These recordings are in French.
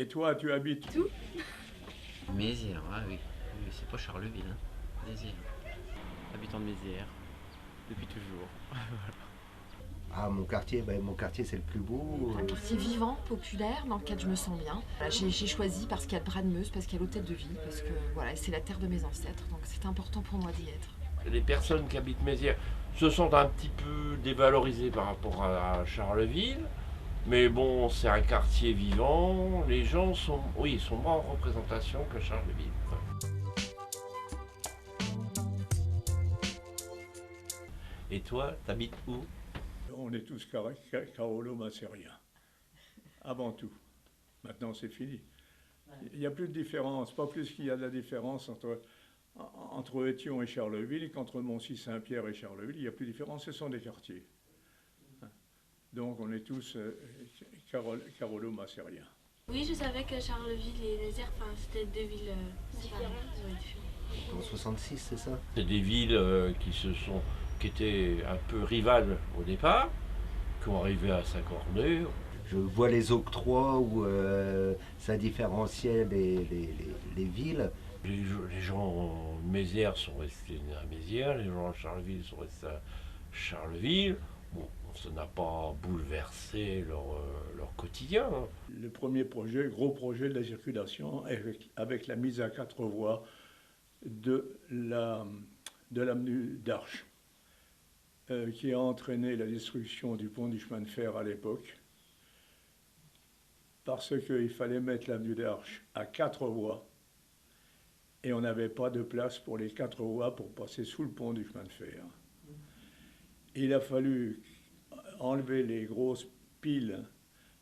Et toi, tu habites Tout. Mézières, ah oui. Oui, c'est pas Charleville, hein. Mézières. Habitant de Mézières, depuis toujours. Ah, mon quartier c'est le plus beau. Un quartier vivant, populaire, dans lequel je me sens bien. Voilà, j'ai choisi parce qu'il y a le Bras de Meuse, parce qu'il y a l'Hôtel de Ville, parce que voilà, c'est la terre de mes ancêtres, donc c'est important pour moi d'y être. Les personnes qui habitent Mézières se sentent un petit peu dévalorisées par rapport à Charleville. Mais bon, c'est un quartier vivant. Les gens sont, oui, sont moins en représentation que Charleville. Et toi, t'habites où? On est tous carolo-macériens, avant tout. Maintenant, c'est fini. Il n'y a plus de différence, pas plus qu'il y a de la différence entre Étion et Charleville qu'entre Moncy-Saint-Pierre et Charleville. Il n'y a plus de différence, ce sont des quartiers. Donc, on est tous carolo-macériens. Oui, je savais que Charleville et Mézières, enfin, c'était deux villes différentes. En 66, c'est ça? C'est des villes qui étaient un peu rivales au départ, qui ont arrivé à s'accorder. Je vois les octrois où ça différenciait les villes. Les gens de Mézières sont restés à Mézières, les gens de Charleville sont restés à Charleville. Bon, ça n'a pas bouleversé leur quotidien. Le premier projet, gros projet de la circulation, avec la mise à 4 voies de l'avenue d'Arches, qui a entraîné la destruction du pont du chemin de fer à l'époque, parce qu'il fallait mettre l'avenue d'Arches à 4 voies, et on n'avait pas de place pour les 4 voies pour passer sous le pont du chemin de fer. Il a fallu enlever les grosses piles,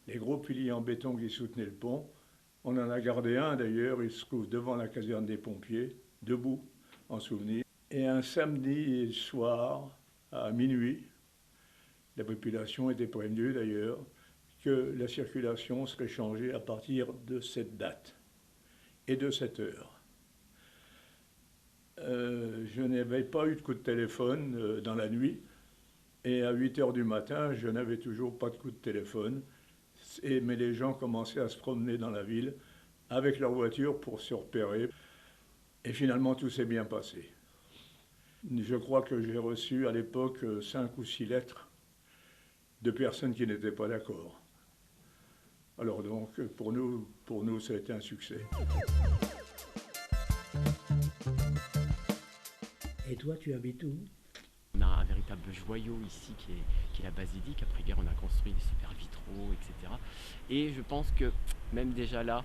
les gros piliers en béton qui soutenaient le pont. On en a gardé un d'ailleurs, il se trouve devant la caserne des pompiers, debout, en souvenir. Et un samedi soir, à minuit, la population était prévenue d'ailleurs que la circulation serait changée à partir de cette date et de cette heure. Je n'avais pas eu de coup de téléphone dans la nuit, et à 8 h du matin, je n'avais toujours pas de coup de téléphone, mais les gens commençaient à se promener dans la ville avec leur voiture pour se repérer, et finalement tout s'est bien passé. Je crois que j'ai reçu à l'époque 5 ou 6 lettres de personnes qui n'étaient pas d'accord. Alors donc, pour nous, ça a été un succès. Et toi, tu habites où? On a un véritable joyau ici qui est la basilique. Après-guerre, on a construit des super vitraux, etc. Et je pense que même déjà là,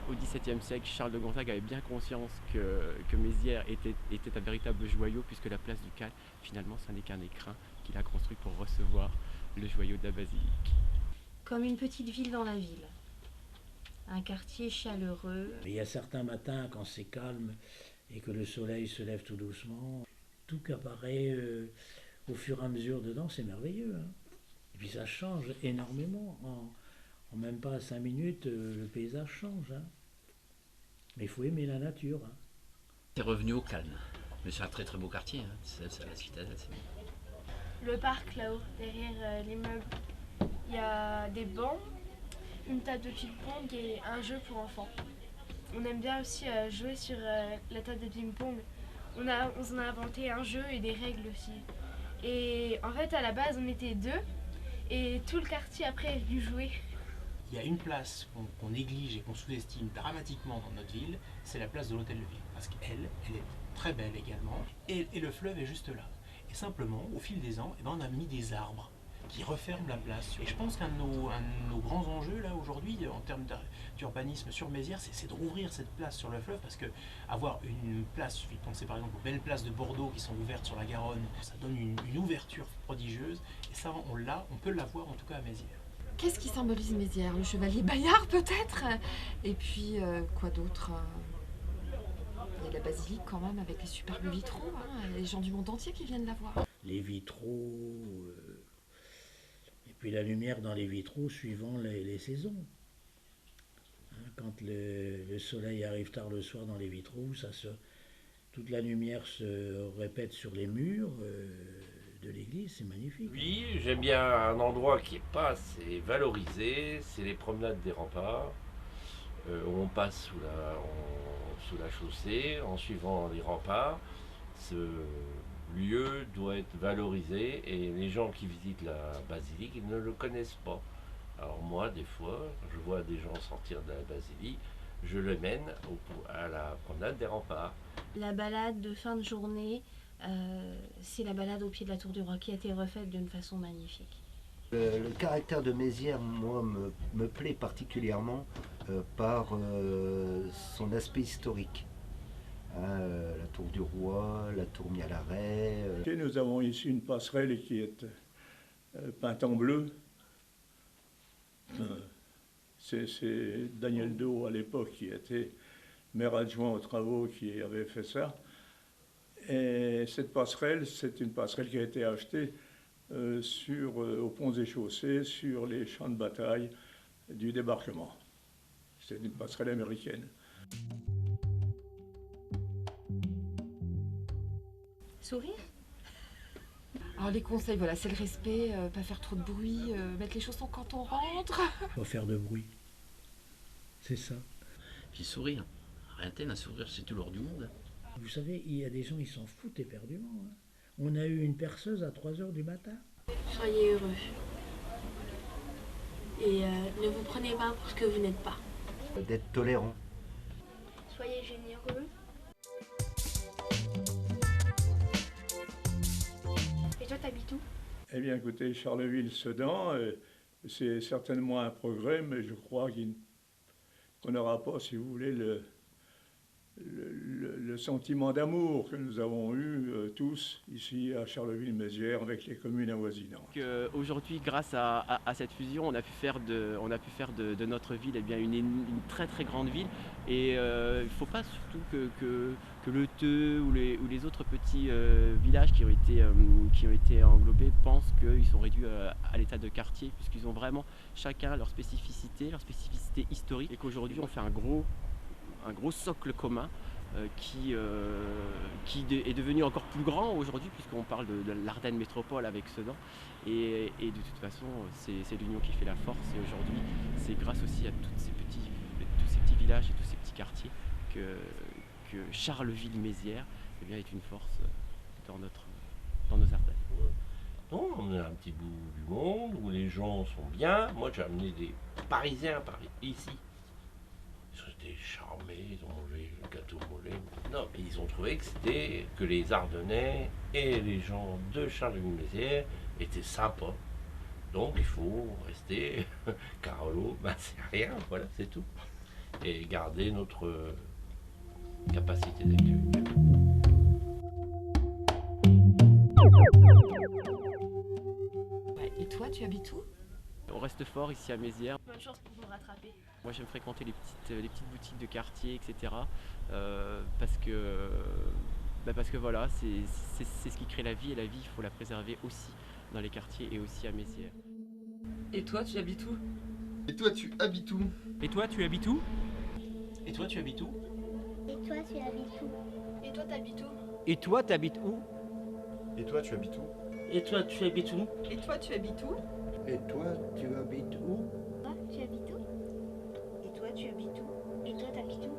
au XVIIe siècle, Charles de Gonzague avait bien conscience que Mézières était un véritable joyau, puisque la place du Cal, finalement, ça n'est qu'un écrin qu'il a construit pour recevoir le joyau de la basilique. Comme une petite ville dans la ville. Un quartier chaleureux. Il y a certains matins, quand c'est calme et que le soleil se lève tout doucement, tout qu'apparaît au fur et à mesure dedans, c'est merveilleux. Hein. Et puis ça change énormément. En même pas 5 minutes, le paysage change. Hein. Mais il faut aimer la nature. Hein. C'est revenu au calme. Mais c'est un très très beau quartier. Hein. C'est la citadelle, c'est bien. Le parc là-haut, derrière l'immeuble, il y a des bancs, une table de ping-pong et un jeu pour enfants. On aime bien aussi jouer sur la table de ping-pong. On s'en a inventé un jeu et des règles aussi. Et en fait, à la base, on était 2 et tout le quartier après est venu jouer. Il y a une place qu'on néglige et qu'on sous-estime dramatiquement dans notre ville, c'est la place de l'Hôtel de Ville. Parce qu'elle est très belle également, et le fleuve est juste là. Et simplement, au fil des ans, on a mis des arbres qui referment la place. Et je pense qu'un de nos grands enjeux là aujourd'hui, en termes d'urbanisme sur Mézières, c'est de rouvrir cette place sur le fleuve, parce que avoir une place, je pensais par exemple aux belles places de Bordeaux qui sont ouvertes sur la Garonne, ça donne une ouverture prodigieuse, et ça on peut l'avoir en tout cas à Mézières. Qu'est-ce qui symbolise Mézières? Le chevalier Bayard peut-être? Et puis quoi d'autre? Il y a la basilique quand même avec les superbes vitraux, hein, les gens du monde entier qui viennent la voir. Les vitraux, et puis la lumière dans les vitraux suivant les saisons. Hein, quand le soleil arrive tard le soir dans les vitraux, toute la lumière se répète sur les murs de l'église, c'est magnifique. Oui, j'aime bien un endroit qui n'est pas assez valorisé, c'est les promenades des remparts. où on passe sous la chaussée en suivant les remparts. Ce lieu doit être valorisé et les gens qui visitent la basilique, ils ne le connaissent pas. Alors moi, des fois, je vois des gens sortir de la basilique, je les mène à la promenade des remparts. La balade de fin de journée, c'est la balade au pied de la Tour du Roi qui a été refaite d'une façon magnifique. Le caractère de Mézières, moi, me plaît particulièrement par son aspect historique. La Tour du Roi, la Tour Mialaret. Et nous avons ici une passerelle qui est peinte en bleu. C'est Daniel Dehaut à l'époque qui était maire adjoint aux travaux qui avait fait ça. Et cette passerelle, c'est une passerelle qui a été achetée aux ponts et chaussées, sur les champs de bataille du débarquement. C'est une passerelle américaine. Sourire? Alors les conseils, voilà, c'est le respect, pas faire trop de bruit, mettre les chaussons quand on rentre. Pas faire de bruit. C'est ça. Puis sourire. Arrêtez, un sourire, c'est tout l'or du monde. Vous savez, il y a des gens, ils s'en foutent éperdument. Hein. On a eu une perceuse à 3 h du matin. Soyez heureux. Et ne vous prenez pas pour ce que vous n'êtes pas. D'être tolérant. Soyez généreux. Et toi, t'habites où? Eh bien, écoutez, Charleville-Sedan, c'est certainement un progrès, mais je crois qu'on n'aura pas, si vous voulez, le sentiment d'amour que nous avons eu tous ici à Charleville-Mézières avec les communes avoisinantes. Aujourd'hui, grâce à cette fusion, on a pu faire de notre ville une très très grande ville. Et il ne faut pas surtout que le Teux ou les autres petits villages qui ont été englobés pensent qu'ils sont réduits à l'état de quartier, puisqu'ils ont vraiment chacun leur spécificité historique, et qu'aujourd'hui on fait un gros socle commun qui est devenu encore plus grand aujourd'hui, puisqu'on parle de l'Ardenne métropole avec Sedan, et de toute façon c'est l'union qui fait la force, et aujourd'hui c'est grâce aussi à tous ces petits villages et tous ces petits quartiers que Charleville-Mézières est une force dans nos Ardennes. Non, on est un petit bout du monde où les gens sont bien. Moi j'ai amené des Parisiens à Paris, ici. Ils étaient charmés, ils ont mangé le gâteau mollet. Non, mais ils ont trouvé que les Ardennais et les gens de Charleville-Mézières étaient sympas. Donc il faut rester Carolo, c'est rien, voilà, c'est tout. Et garder notre capacité d'accueil. Ouais, et toi, tu habites où? On reste fort ici à Mézières. Bonne chance pour vous rattraper. Moi j'aime fréquenter les petites boutiques de quartier, etc. Parce que voilà, c'est ce qui crée la vie, et la vie il faut la préserver aussi dans les quartiers et aussi à Mézières. Et toi, tu habites où? Et toi, tu habites où? Et toi, tu habites où? Et toi, tu habites où? Et toi, tu habites où? Et toi, t'habites où? Et toi, t'habites où? Et toi, tu habites où? Et toi, tu habites où? Et toi, tu habites où? Et toi, tu habites où? Toi, tu habites où? Et toi, tu habites où? Et toi, t'habites où?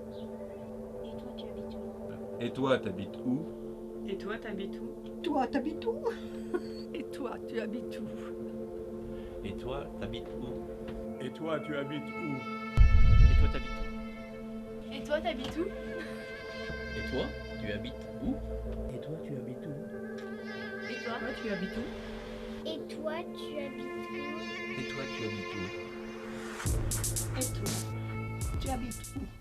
Et toi, tu habites où? Et toi, t'habites où? Et toi, t'habites où? Toi, t'habites où? Et toi, tu habites où? Et toi, t'habites où? Et toi, tu habites où? Et toi t'habites où? Et toi, t'habites où? Et toi, tu habites où? Et toi, tu habites où? Et toi, Tu habites où? Et toi, tu habites où? Et toi, tu habites où? Et toi, tu habites où?